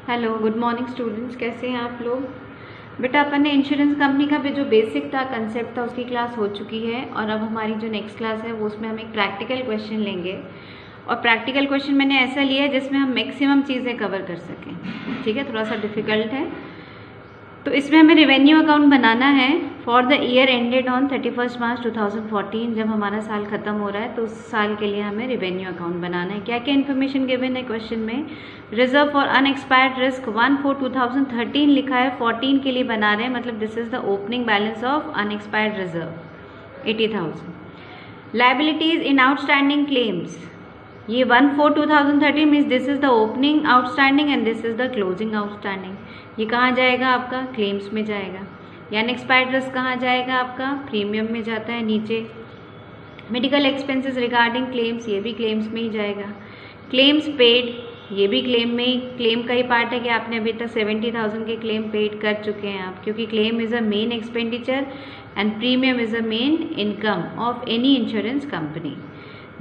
Hello, good morning students. कैसे हैं आप लोग? बेटा अपन ने इंश्योरेंस कंपनी का भी जो बेसिक था, कंसेप्ट था, उसकी क्लास हो चुकी है और अब हमारी जो नेक्स्ट क्लास है वो उसमें हम एक प्रैक्टिकल क्वेश्चन लेंगे। और प्रैक्टिकल क्वेश्चन मैंने ऐसा लिया है जिसमें हम मैक्सिमम चीज़ें कवर कर सकें। ठीक है, थोड़ा सा डिफिकल्ट है। तो इसमें हमें रेवेन्यू अकाउंट बनाना है for the year ended on 31 मार्च 2014। जब हमारा साल खत्म हो रहा है तो उस साल के लिए हमें रेवेन्यू अकाउंट बनाना है। क्या क्या इन्फॉर्मेशन गिवन है क्वेश्चन में? रिजर्व फॉर अनएक्सपायर्ड रिस्क 1/4/2013 लिखा है, 14 के लिए बना रहे हैं, मतलब this is the opening balance of unexpired reserve 80,000। Liabilities in outstanding claims, ये 1/4/2013 means this is the opening outstanding and this is the closing outstanding. ये कहाँ जाएगा? आपका क्लेम्स में जाएगा। या अनएक्सपायर्ड रिस्क कहाँ जाएगा? आपका प्रीमियम में जाता है नीचे। मेडिकल एक्सपेंसेस रिगार्डिंग क्लेम्स, ये भी क्लेम्स में ही जाएगा। क्लेम्स पेड, ये भी क्लेम में ही, क्लेम का ही पार्ट है कि आपने अभी तक 70,000 के क्लेम पेड कर चुके हैं आप, क्योंकि claim is a main expenditure and premium is a main income of any insurance company.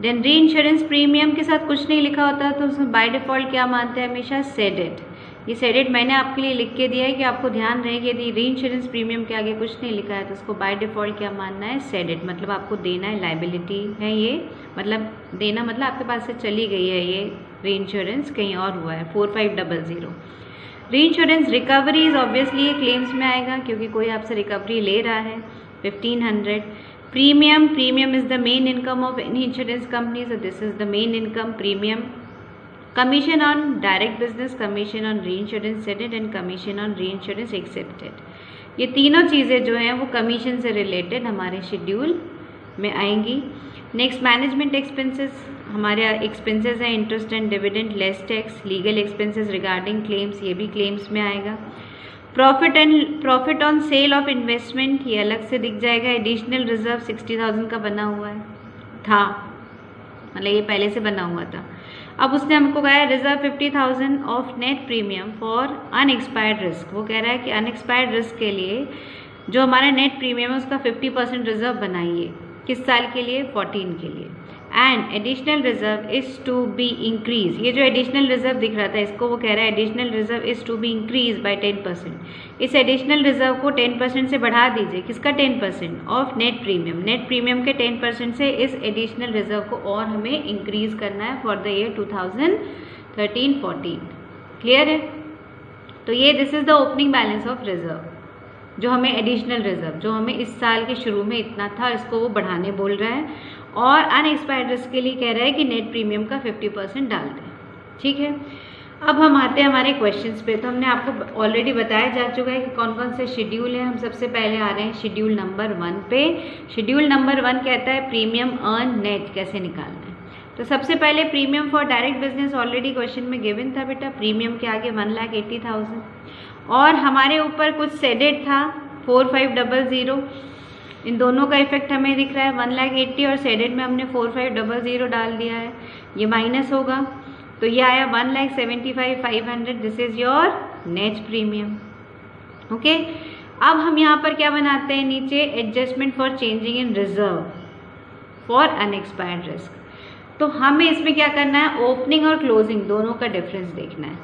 Then reinsurance premium के साथ कुछ नहीं लिखा होता तो उसमें बाय डिफॉल्ट क्या मानते हैं? हमेशा सेडेड। ये सेडेड मैंने आपके लिए लिख के दिया है कि आपको ध्यान रहे कि यदि री इंश्योरेंस प्रीमियम के आगे कुछ नहीं लिखा है तो उसको बाय डिफॉल्ट क्या मानना है? सेडेड। मतलब आपको देना है, लाइबिलिटी है ये, मतलब देना मतलब आपके पास से चली गई है ये री इंश्योरेंस, कहीं और हुआ है। 4500। री इंश्योरेंस रिकवरी इज ऑब्वियसली ये क्लेम्स में आएगा क्योंकि कोई आपसे रिकवरी ले रहा है, 1500। Premium, premium is the main income of any insurance company, so this is the main income premium. Commission on direct business, commission on री insurance shaded and commission on री इंश्योरेंस एक्सेप्टेड। ये तीनों चीज़ें जो हैं वो कमीशन से related हमारे शेड्यूल में आएंगी। नेक्स्ट मैनेजमेंट एक्सपेंसेस, हमारे एक्सपेंसेस हैं interest and dividend less tax. Legal expenses regarding claims, ये भी क्लेम्स में आएगा। Profit on sale of investment, ये अलग से दिख जाएगा। एडिशनल रिजर्व 60,000 का बना हुआ है, था, मतलब ये पहले से बना हुआ था। अब उसने हमको कहा है reserve 50,000 of net premium for unexpired risk. वो कह रहा है कि अनएक्सपायर्ड रिस्क के लिए जो हमारा नेट प्रीमियम है उसका 50% रिजर्व बनाइए। किस साल के लिए? 14 के लिए। And additional reserve is to be increase, ये जो एडिशनल रिजर्व दिख रहा था इसको वो कह रहा है additional reserve is to be increase by 10%। इस एडिशनल रिजर्व को 10% से बढ़ा दीजिए। किसका 10%? Of net premium. Net premium के 10% से इस एडिशनल रिजर्व को और हमें इंक्रीज करना है फॉर द ईयर 2013-14। क्लियर है? तो ये this is the opening balance of reserve, जो हमें एडिशनल रिजर्व जो हमें इस साल के शुरू में इतना था इसको वो बढ़ाने बोल रहा है। और अनएक्सपायर्ड रिस्क के लिए कह रहा है कि नेट प्रीमियम का 50% डाल दें। ठीक है, अब हम आते हैं हमारे क्वेश्चंस पे। तो हमने आपको ऑलरेडी बताया जा चुका है कि कौन कौन से शेड्यूल है। हम सबसे पहले आ रहे हैं शेड्यूल नंबर 1 पे। शेड्यूल नंबर 1 कहता है प्रीमियम अर्न नेट कैसे निकालना है। तो सबसे पहले premium for direct business already question में गिवन था बेटा। प्रीमियम के आगे 1,80,000 और हमारे ऊपर कुछ सेडेड था 4500। इन दोनों का इफेक्ट हमें दिख रहा है, 1,80,000 और सेडेड में हमने 4500 डाल दिया है। ये माइनस होगा तो ये आया 1,75,500। This is your net premium. Okay, अब हम यहाँ पर क्या बनाते हैं? नीचे adjustment for changing in reserve for unexpired risk. तो हमें इसमें क्या करना है? ओपनिंग और क्लोजिंग दोनों का डिफरेंस देखना है।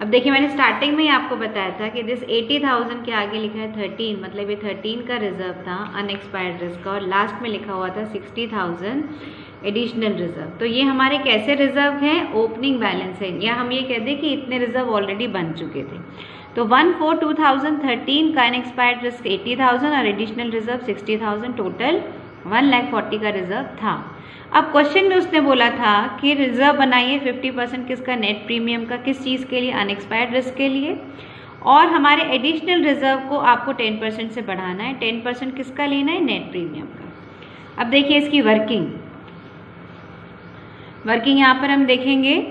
अब देखिए मैंने स्टार्टिंग में ही आपको बताया था कि दिस 80,000 के आगे लिखा है 13, मतलब ये 13 का रिजर्व था अनएक्सपायर्ड रिस्क का, और लास्ट में लिखा हुआ था 60,000 एडिशनल रिजर्व। तो ये हमारे कैसे रिजर्व हैं? ओपनिंग बैलेंस है, या हम ये कह दें कि इतने रिजर्व ऑलरेडी बन चुके थे। तो 1/4/2013 का अनएक्सपायर्ड रिस्क 80,000 और एडिशनल रिजर्व 60,000, टोटल 1,40,000 का रिजर्व था। अब क्वेश्चन में उसने बोला था कि रिजर्व बनाइए 50% किसका? नेट प्रीमियम का। किस चीज़ के लिए? अनएक्सपायर्ड रिस्क के लिए। और हमारे एडिशनल रिजर्व को आपको 10% से बढ़ाना है। 10% किसका लेना है? नेट प्रीमियम का। अब देखिए इसकी वर्किंग यहाँ पर हम देखेंगे।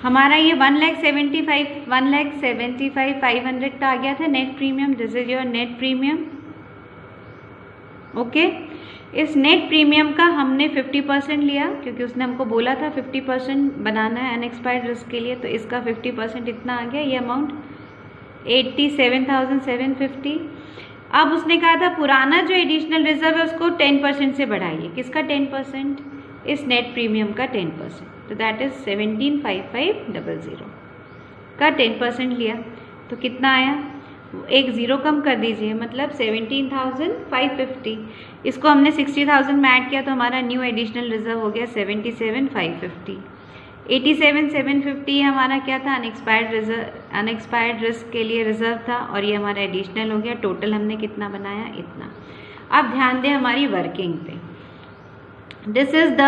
हमारा ये 1,75,500 का आ गया था net premium. This is your net premium. Okay, इस नेट प्रीमियम का हमने 50% लिया क्योंकि उसने हमको बोला था 50% बनाना है अनएक्सपायर्ड रिस्क के लिए। तो इसका 50% इतना आ गया, ये अमाउंट 87,750। अब उसने कहा था पुराना जो एडिशनल रिजर्व है उसको 10% से बढ़ाइए। किसका 10%? इस नेट प्रीमियम का 10%। तो दैट इज 17,5500। का 10% लिया तो कितना आया, एक ज़ीरो कम कर दीजिए, मतलब 17,550। इसको हमने 60,000 में ऐड किया तो हमारा न्यू एडिशनल रिजर्व हो गया 77,550। 87,750 हमारा क्या था, अनएक्सपायर्ड रिस्क के लिए रिजर्व था, और ये हमारा एडिशनल हो गया। टोटल हमने कितना बनाया, इतना। अब ध्यान दें हमारी वर्किंग पे, this is the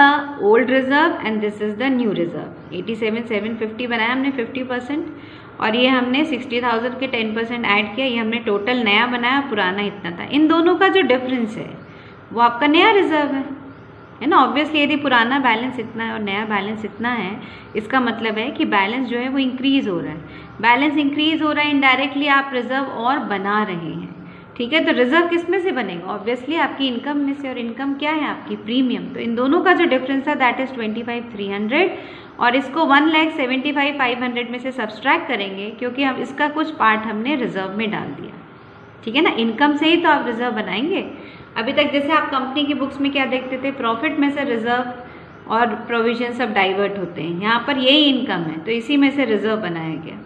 old reserve and this is the new reserve. 87,750 बनाया हमने 50%, और ये हमने 60,000 के 10% ऐड किया, ये हमने टोटल नया बनाया, पुराना इतना था। इन दोनों का जो डिफरेंस है वो आपका नया रिजर्व है ना। ऑब्वियसली यदि पुराना बैलेंस इतना है और नया बैलेंस इतना है, इसका मतलब है कि बैलेंस जो है वो इंक्रीज हो रहा है। बैलेंस इंक्रीज हो रहा है, इनडायरेक्टली आप रिजर्व और बना रहे हैं, ठीक है। तो रिजर्व किस में से बनेगा, ऑब्वियसली आपकी इनकम में से, और इनकम क्या है आपकी, प्रीमियम। तो इन दोनों का जो डिफरेंस था दैट इज 25,300, और इसको 1,75,500 में से सब्सट्रैक्ट करेंगे, क्योंकि हम इसका कुछ पार्ट हमने रिजर्व में डाल दिया, ठीक है ना। इनकम से ही तो आप रिजर्व बनाएंगे। अभी तक जैसे आप कंपनी की बुक्स में क्या देखते थे, प्रॉफिट में से रिजर्व और प्रोविजन सब डाइवर्ट होते हैं, यहाँ पर यही इनकम है, तो इसी में से रिजर्व बनाया गया।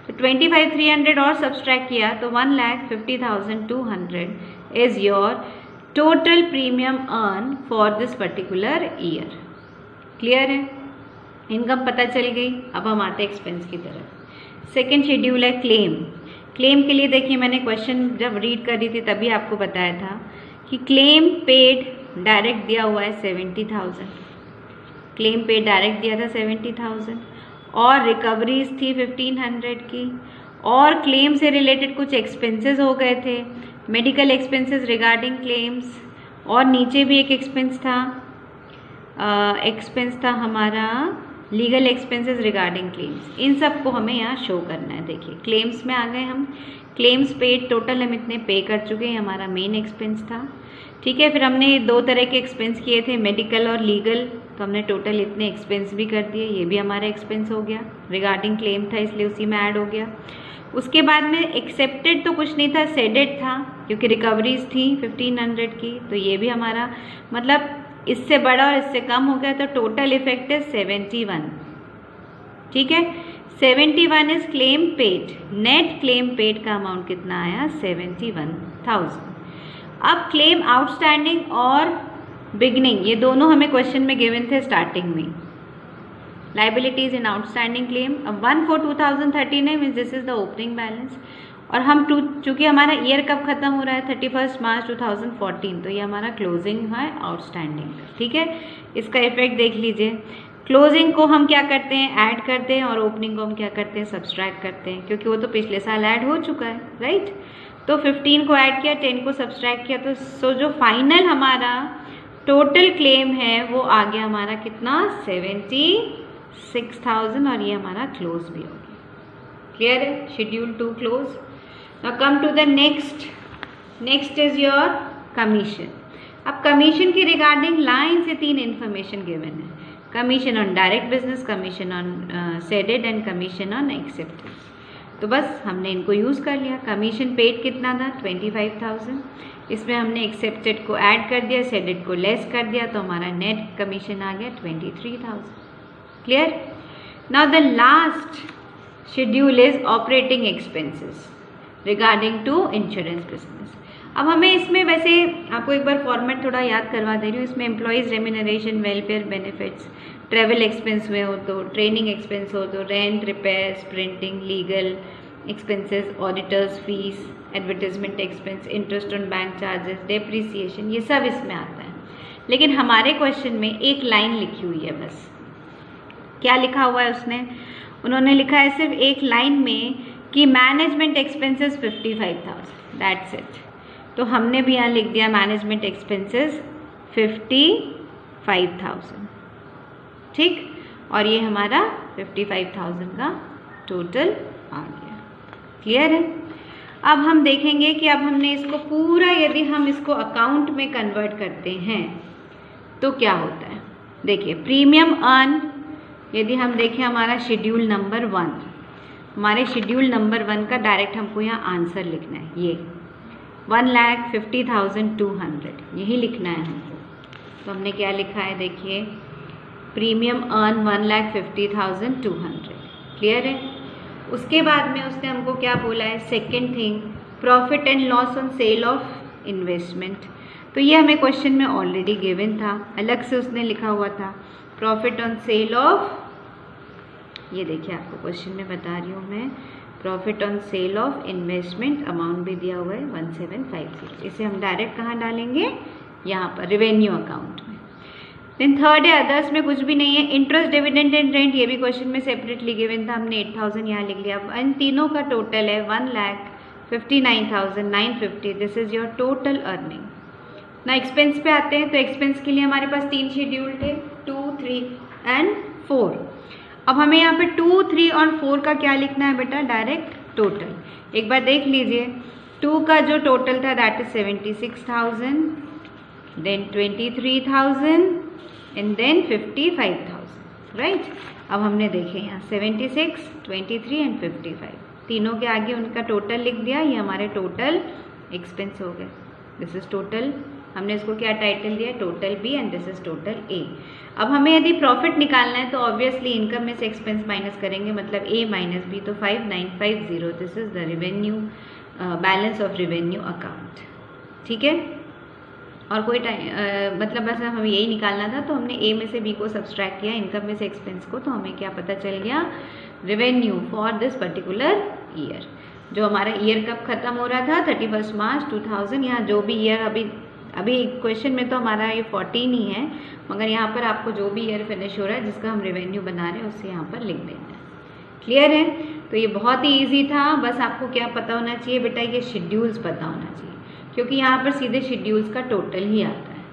तो 25,300 और सब्सट्रैक्ट किया तो 1,50,200 is your total premium earn for this particular year. Clear है, इनकम पता चल गई। अब हम आते हैं एक्सपेंस की तरफ। सेकेंड शेड्यूल है क्लेम। क्लेम के लिए देखिए, मैंने क्वेश्चन जब रीड कर रही थी तभी आपको बताया था कि क्लेम पेड डायरेक्ट दिया हुआ है 70,000, क्लेम पेड डायरेक्ट दिया था 70,000, और रिकवरीज थी 1,500 की, और क्लेम से रिलेटेड कुछ एक्सपेंसेस हो गए थे, मेडिकल एक्सपेंसेस रिगार्डिंग क्लेम्स, और नीचे भी एक एक्सपेंस था हमारा लीगल एक्सपेंसेस रिगार्डिंग क्लेम्स। इन सब को हमें यहाँ शो करना है। देखिए क्लेम्स में आ गए हम, क्लेम्स पेड टोटल हम इतने पे कर चुके हैं, हमारा मेन एक्सपेंस था, ठीक है। फिर हमने दो तरह के एक्सपेंस किए थे, मेडिकल और लीगल, तो हमने टोटल इतने एक्सपेंस भी कर दिए, ये भी हमारा एक्सपेंस हो गया, रिगार्डिंग क्लेम था इसलिए उसी में ऐड हो गया। उसके बाद में एक्सेप्टेड तो कुछ नहीं था, सेडेड था, क्योंकि रिकवरीज थी 1,500 की, तो ये भी हमारा मतलब इससे बड़ा और इससे कम हो गया, तो टोटल इफेक्ट है 71, ठीक है। 71 is claim paid, net claim paid का अमाउंट कितना आया, 71,000। अब क्लेम आउटस्टैंडिंग और बिगनिंग, ये दोनों हमें क्वेश्चन में गिवन थे स्टार्टिंग में। लाइबिलिटीज इन आउटस्टैंडिंग क्लेम, अब 1/4/2013 है, means this is the opening balance, और हम चूंकि हमारा ईयर कब खत्म हो रहा है, 31 मार्च 2014, तो ये हमारा क्लोजिंग है आउटस्टैंडिंग, ठीक है। इसका इफेक्ट देख लीजिए, क्लोजिंग को हम क्या करते हैं, ऐड करते हैं, और ओपनिंग को हम क्या करते हैं, सब्सट्रैक्ट करते हैं, क्योंकि वो तो पिछले साल ऐड हो चुका है, राइट। तो 15 को ऐड किया, 10 को सब्सट्रैक्ट किया, तो सो जो फाइनल हमारा टोटल क्लेम है वो आ गया हमारा कितना, 76,000, और ये हमारा क्लोज भी हो गया। क्लियर है, schedule 2 close. Now come to the next is your commission. अब कमीशन की रिगार्डिंग लाइन से 3 इन्फॉर्मेशन गिवन है, commission on direct business, commission on ceded and commission on accepted. तो बस हमने इनको यूज़ कर लिया। कमीशन पेड कितना था, 25,000, इसमें हमने एक्सेप्टेड को ऐड कर दिया, सेडेड को लेस कर दिया, तो हमारा नेट कमीशन आ गया 23,000। Clear. Now the last schedule is operating expenses regarding to insurance business. अब हमें इसमें, वैसे आपको एक बार फॉर्मेट थोड़ा याद करवा दे रही हूँ, इसमें employees remuneration, welfare benefits, travel expense हुए हो तो, ट्रेनिंग एक्सपेंस हो तो, rent, repairs, printing, legal expenses, auditors fees, advertisement expense, interest on bank charges, depreciation, ये सब इसमें आता है। लेकिन हमारे क्वेश्चन में एक लाइन लिखी हुई है बस। क्या लिखा हुआ है उन्होंने लिखा है सिर्फ एक लाइन में कि मैनेजमेंट एक्सपेंसेस 55,000, दैट्स इट। तो हमने भी यहाँ लिख दिया मैनेजमेंट एक्सपेंसेस 55,000, ठीक। और ये हमारा 55,000 का टोटल आ गया। क्लियर है। अब हम देखेंगे कि अब हमने इसको पूरा, यदि हम इसको अकाउंट में कन्वर्ट करते हैं तो क्या होता है। देखिए प्रीमियम अर्न, यदि हम देखें हमारा शेड्यूल नंबर 1, हमारे शेड्यूल नंबर 1 का डायरेक्ट हमको यहाँ आंसर लिखना है, ये 1,50,200 यही लिखना है हमको। तो हमने क्या लिखा है, देखिए प्रीमियम अर्न 1,50,200। क्लियर है। उसके बाद में उसने हमको क्या बोला है, second thing, profit and loss on sale of investment. तो ये हमें क्वेश्चन में ऑलरेडी गिवन था, अलग से उसने लिखा हुआ था प्रॉफिट ऑन सेल ऑफ, ये देखिए आपको क्वेश्चन में बता रही हूँ मैं, profit on sale of investment, amount भी दिया हुआ है 1750। इसे हम डायरेक्ट कहाँ डालेंगे, यहाँ पर रेवेन्यू अकाउंट में। देन थर्ड है अदर्स में कुछ भी नहीं है, इंटरेस्ट डिविडेंड एंड रेंट, ये भी क्वेश्चन में सेपरेटली गिवन था, हमने 8000 यहाँ लिख लिया। इन तीनों का टोटल है 1,59,950, this is your total earning. ना एक्सपेंस पे आते हैं, तो एक्सपेंस के लिए हमारे पास 3 शेड्यूल थे, 2, 3 एंड 4। अब हमें यहाँ पे 2, 3 और 4 का क्या लिखना है बेटा, डायरेक्ट टोटल। एक बार देख लीजिए, 2 का जो टोटल था that is 76,000, then 23,000 and then 55,000, right. अब हमने देखे यहाँ 76, 23 एंड 55, तीनों के आगे उनका टोटल लिख दिया, ये हमारे टोटल एक्सपेंस हो गए। दिस इज टोटल, हमने इसको क्या टाइटल दिया, total B and this is total A. अब हमें यदि प्रॉफिट निकालना है तो ऑब्वियसली इनकम में से एक्सपेंस माइनस करेंगे, मतलब ए माइनस बी, तो 5950, this is the revenue, balance of revenue account, ठीक है। और कोई मतलब बस हमें यही निकालना था, तो हमने ए में से बी को सब्सट्रैक्ट किया, इनकम में से एक्सपेंस को, तो हमें क्या पता चल गया, revenue for this particular year. जो हमारा ईयर कब खत्म हो रहा था, 31 मार्च 2000, यहाँ जो भी ईयर अभी क्वेश्चन में तो हमारा ये 14 ही है, मगर यहाँ पर आपको जो भी ईयर फिनिश हो रहा है जिसका हम रेवेन्यू बना रहे हैं उससे यहाँ पर लिख देना है। क्लियर है। तो ये बहुत ही ईजी था, बस आपको क्या पता होना चाहिए बेटा, ये शेड्यूल्स पता होना चाहिए, क्योंकि यहाँ पर सीधे शेड्यूल्स का टोटल ही आता है,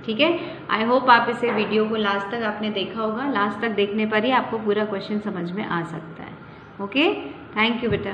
ठीक है। आई होप आप इसे वीडियो को लास्ट तक आपने देखा होगा, लास्ट तक देखने पर ही आपको पूरा क्वेश्चन समझ में आ सकता है। ओके, थैंक यू बेटा।